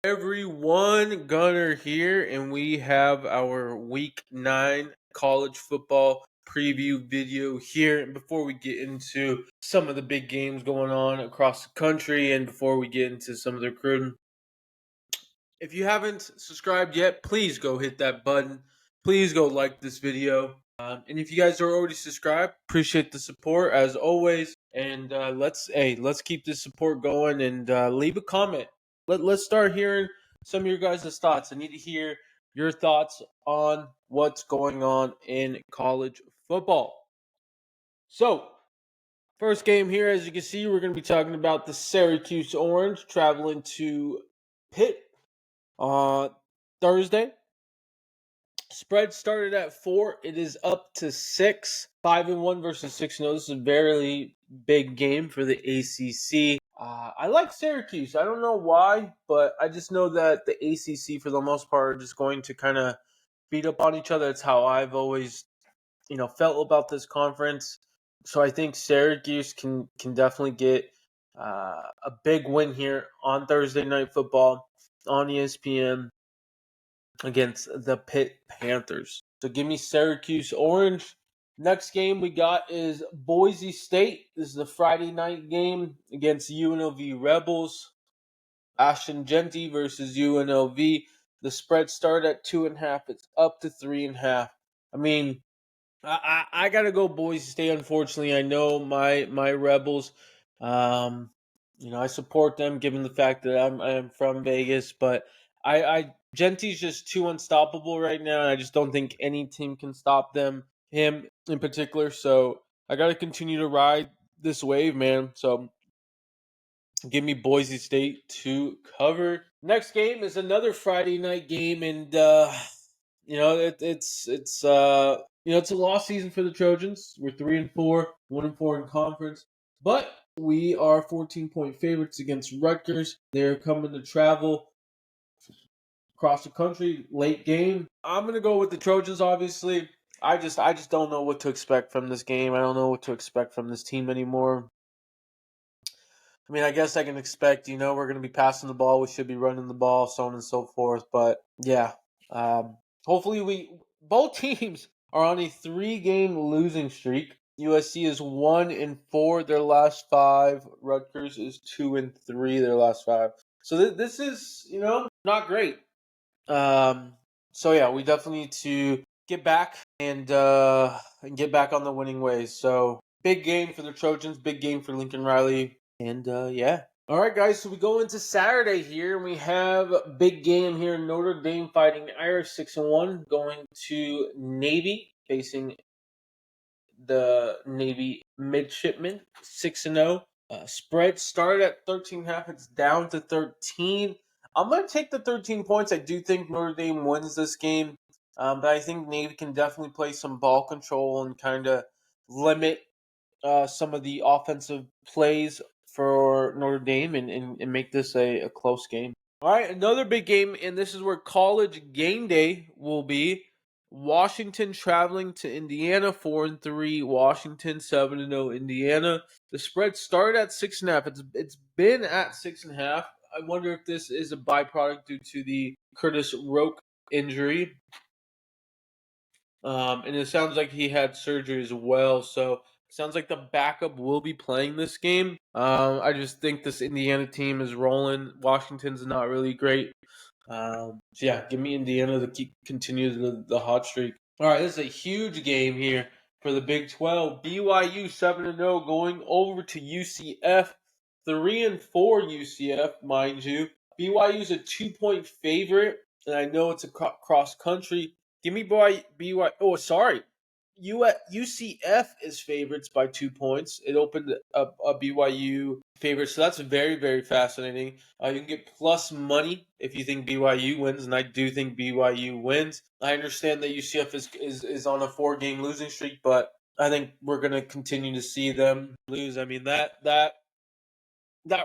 Everyone, Gunner here, and we have our Week 9 college football preview video here. And before we get into some of the big games going on across the country, and before we get into some of the recruiting, if you haven't subscribed yet, please go hit that button. Please go like this video. And if you guys are already subscribed, appreciate the support as always. And let's keep this support going and leave a comment. Let's start hearing some of your guys' thoughts. I need to hear your thoughts on what's going on in college football. So, first game here, as you can see, we're going to be talking about the Syracuse Orange traveling to Pitt Thursday. Spread started at 4. It is up to 6. 5-1 versus 6-0. This is a very big game for the ACC. I like Syracuse. I don't know why, but I just know that the ACC, for the most part, are just going to kind of beat up on each other. That's how I've always, felt about this conference. So I think Syracuse can definitely get a big win here on Thursday Night Football on ESPN against the Pitt Panthers. So give me Syracuse Orange. Next game we got is Boise State. This is a Friday night game against UNLV Rebels. Ashton Genty versus UNLV. The spread started at 2.5. It's up to 3.5. I mean, I gotta go Boise State. Unfortunately, I know my Rebels. I support them given the fact that I'm from Vegas, but I Genty's just too unstoppable right now. And I just don't think any team can stop him in particular. So I gotta continue to ride this wave, man. So give me Boise State to cover. Next game is another Friday night game, and it's a lost season for the Trojans. We're 3-4, 1-4 in conference, but we are 14-point favorites against Rutgers. They're coming to travel across the country. Late game. I'm gonna go with the Trojans. Obviously, I just don't know what to expect from this game. I don't know what to expect from this team anymore. I mean, I guess I can expect, we're going to be passing the ball. We should be running the ball, so on and so forth. But yeah, hopefully both teams are on a 3-game losing streak. USC is 1-4 their last 5. Rutgers is 2-3 their last 5. So this is, not great. So yeah, we definitely need to get back and get back on the winning ways. So big game for the Trojans, big game for Lincoln Riley. And yeah. All right, guys. So we go into Saturday here, and we have a big game here. Notre Dame fighting Irish 6-1, going to Navy, facing the Navy midshipmen 6-0. Spread started at 13.5. It's down to 13. I'm going to take the 13 points. I do think Notre Dame wins this game, but I think Navy can definitely play some ball control and kind of limit some of the offensive plays for Notre Dame and make this a close game. All right, another big game, and this is where College Game Day will be. Washington traveling to Indiana, 4-3. Washington 7-0. Indiana. The spread started at 6.5. It's been at 6.5. I wonder if this is a byproduct due to the Curtis Roque injury. And it sounds like he had surgery as well. So sounds like the backup will be playing this game. I just think this Indiana team is rolling. Washington's not really great. So yeah, give me Indiana to continue the hot streak. All right, this is a huge game here for the Big 12. BYU 7-0 going over to UCF. 3-4 UCF, mind you. BYU's a 2-point favorite, and I know it's a cross country. Give me BYU. Oh, sorry. UCF is favorites by 2 points. It opened up a BYU favorite, so that's very, very fascinating. You can get plus money if you think BYU wins, and I do think BYU wins. I understand that UCF is on a 4-game losing streak, but I think we're going to continue to see them lose. I mean, that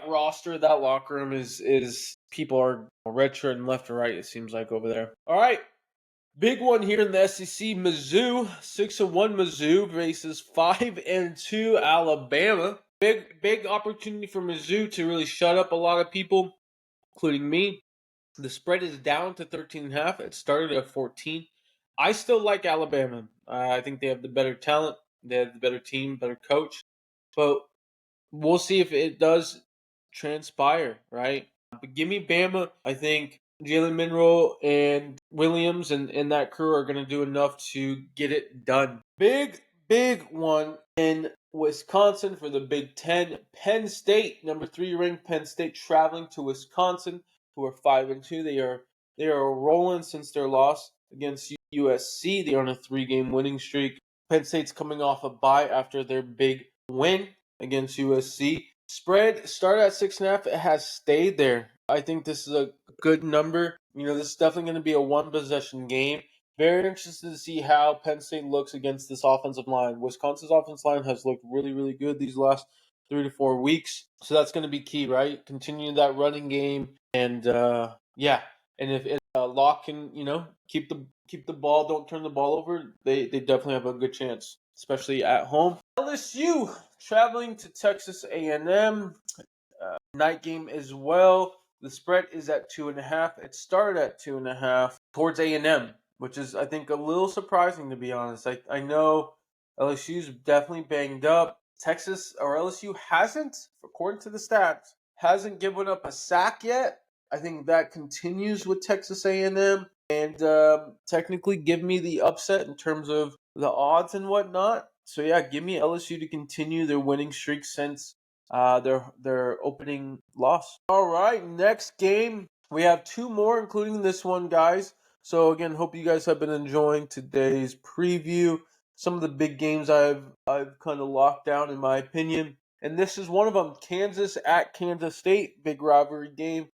roster, that locker room is people are redshirt and left and right, it seems like, over there. All right. Big one here in the SEC. Mizzou, 6-1 Mizzou versus 5-2 Alabama. Big opportunity for Mizzou to really shut up a lot of people, including me. The spread is down to 13.5. It started at 14. I still like Alabama. I think they have the better talent. They have the better team, better coach. But we'll see if it does transpire, right? But give me Bama. I think Jalen Monroe and Williams and that crew are going to do enough to get it done. Big one in Wisconsin for the Big Ten. Penn State, number 3 ranked Penn State, traveling to Wisconsin, who are 5-2. They are rolling since their loss against USC. They are on a 3-game winning streak. Penn State's coming off a bye after their big win against USC. Spread started at 6.5. It has stayed there. I think this is a good number. This is definitely going to be a one possession game. Very interested to see how Penn State looks against this offensive line. Wisconsin's offensive line has looked really, really good these last 3 to 4 weeks. So that's going to be key, right? Continue that running game, and yeah. And if Locke can, keep the ball, don't turn the ball over, they definitely have a good chance, especially at home. LSU traveling to Texas A&M. Night game as well. The spread is at 2.5. It started at 2.5 towards A&M, which is, I think, a little surprising, to be honest. I know LSU's definitely banged up. Texas or LSU hasn't, according to the stats, hasn't given up a sack yet. I think that continues with Texas A&M, and technically give me the upset in terms of the odds and whatnot. So yeah, give me LSU to continue their winning streak since their opening loss. All right, next game. We have 2 more, including this one, guys. So again, hope you guys have been enjoying today's preview. Some of the big games I've kind of locked down, in my opinion, and this is one of them. Kansas at Kansas State, big rivalry game.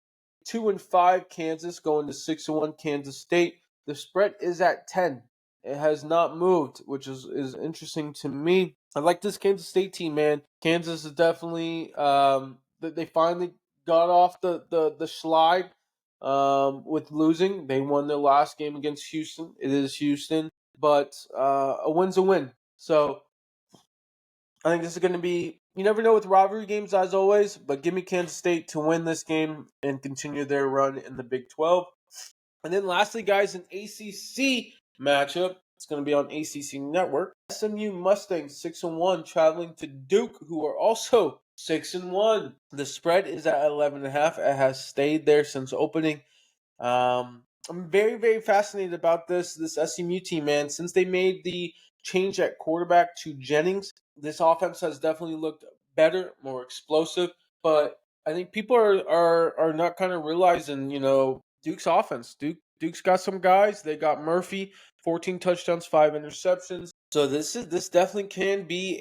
2-5 Kansas going to 6-1 Kansas State. The spread is at 10. It has not moved, which is interesting to me. I like this Kansas State team, man. Kansas is definitely they finally got off the slide with losing. They won their last game against Houston. It is Houston, but a win's a win. So I think this is going to be, you never know with rivalry games, as always, but give me Kansas State to win this game and continue their run in the Big 12. And then lastly, guys, an ACC matchup. It's going to be on ACC Network. SMU Mustangs 6-1 traveling to Duke, who are also 6-1. The spread is at 11.5. It has stayed there since opening. I'm very, very fascinated about this SMU team, man. Since they made the change at quarterback to Jennings, this offense has definitely looked better, more explosive. But I think people are not kind of realizing, Duke's offense. Duke's got some guys. They got Murphy, 14 touchdowns, 5 interceptions. So this definitely can be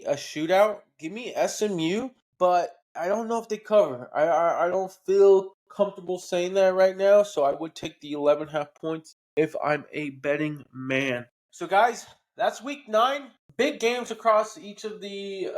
a shootout. Give me SMU, but I don't know if they cover. I don't feel comfortable saying that right now, so I would take the 11.5 points if I'm a betting man. So guys, that's week 9. Big games across each of the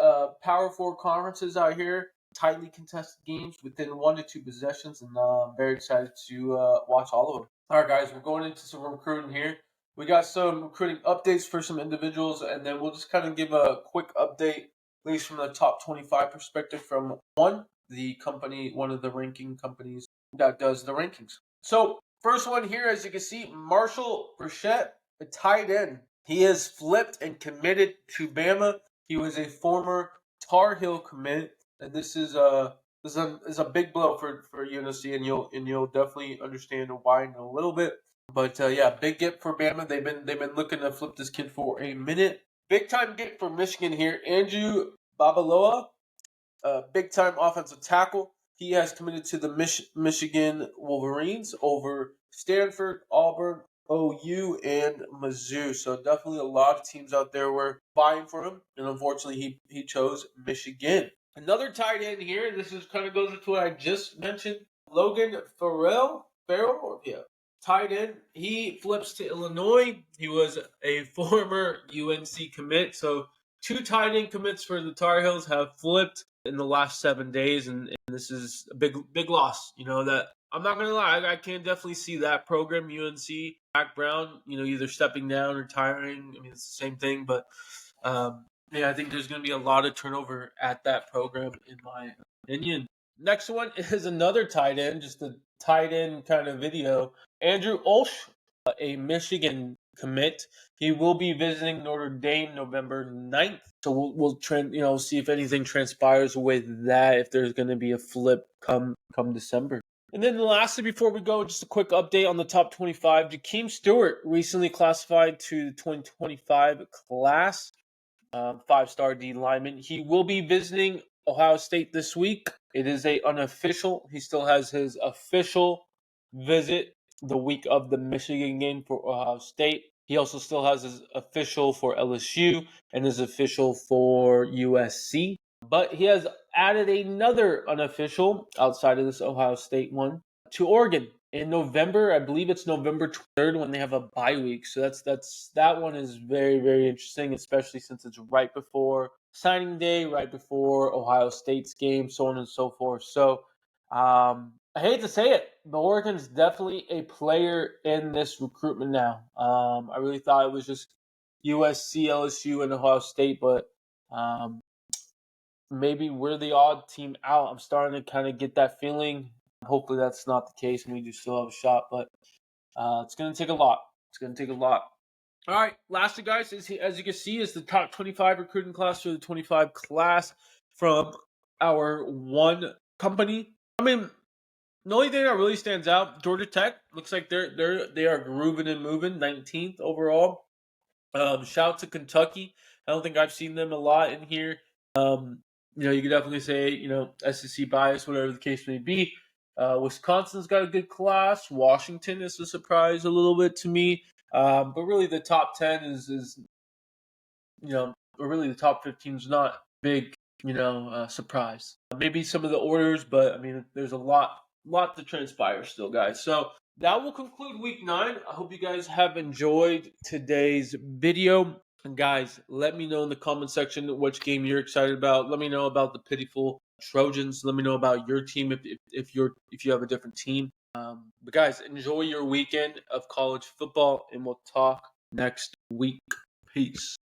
Power 4 conferences out here. Tightly contested games within 1 to 2 possessions, and I'm very excited to watch all of them. All right, guys, we're going into some recruiting here. We got some recruiting updates for some individuals, and then we'll just kind of give a quick update, at least from the top 25 perspective, from one of the ranking companies that does the rankings. So, first one here, as you can see, Marshall Burchett, a tight end. He has flipped and committed to Bama. He was a former Tar Heel commit, and this is a big blow for UNC, and you'll definitely understand why in a little bit. But yeah, big get for Bama. They've been looking to flip this kid for a minute. Big time get for Michigan here. Andrew Babaloa, big time offensive tackle. He has committed to the Michigan Wolverines over Stanford, Auburn, OU, and Mizzou. So definitely a lot of teams out there were vying for him, and unfortunately he chose Michigan. Another tight end here. This is kind of goes into what I just mentioned. Logan Farrell, yeah. Tight end. He flips to Illinois. He was a former UNC commit. So 2 tight end commits for the Tar Heels have flipped in the last 7 days, and this is a big loss. That I'm not gonna lie, I can definitely see that program, UNC, Mac Brown, either stepping down, retiring. I mean, it's the same thing, but yeah, I think there's gonna be a lot of turnover at that program, in my opinion. Next one is another tight end, just a tight end kind of video. Andrew Olsh, a Michigan commit. He will be visiting Notre Dame November 9th. So we'll see if anything transpires with that, if there's going to be a flip come December. And then lastly, before we go, just a quick update on the top 25. Jakeem Stewart recently classified to the 2025 class, 5-star D lineman. He will be visiting Ohio State this week. It is a unofficial. He still has his official visit the week of the Michigan game for Ohio State. He also still has his official for LSU and his official for USC. But he has added another unofficial outside of this Ohio State one to Oregon in November. I believe it's November 3rd when they have a bye week. So that one is very, very interesting, especially since it's right before signing day, right before Ohio State's game, so on and so forth. So I hate to say it, but Oregon's definitely a player in this recruitment now. I really thought it was just USC, LSU, and Ohio State, but maybe we're the odd team out. I'm starting to kind of get that feeling. Hopefully that's not the case and we do still have a shot, but it's going to take a lot. It's going to take a lot. All right, lastly, guys, as you can see, is the top 25 recruiting class for the 25 class from our one company. I mean, the only thing that really stands out, Georgia Tech looks like they are grooving and moving, 19th overall. Shout out to Kentucky. I don't think I've seen them a lot in here. You could definitely say, SEC bias, whatever the case may be. Wisconsin's got a good class. Washington is a surprise a little bit to me. But really the top 10 is or really the top 15 is not big, surprise. Maybe some of the orders, but I mean, there's a lot to transpire still, guys. So that will conclude week 9. I hope you guys have enjoyed today's video. And guys, let me know in the comment section which game you're excited about. Let me know about the pitiful Trojans. Let me know about your team if you have a different team. But guys, enjoy your weekend of college football, and we'll talk next week. Peace.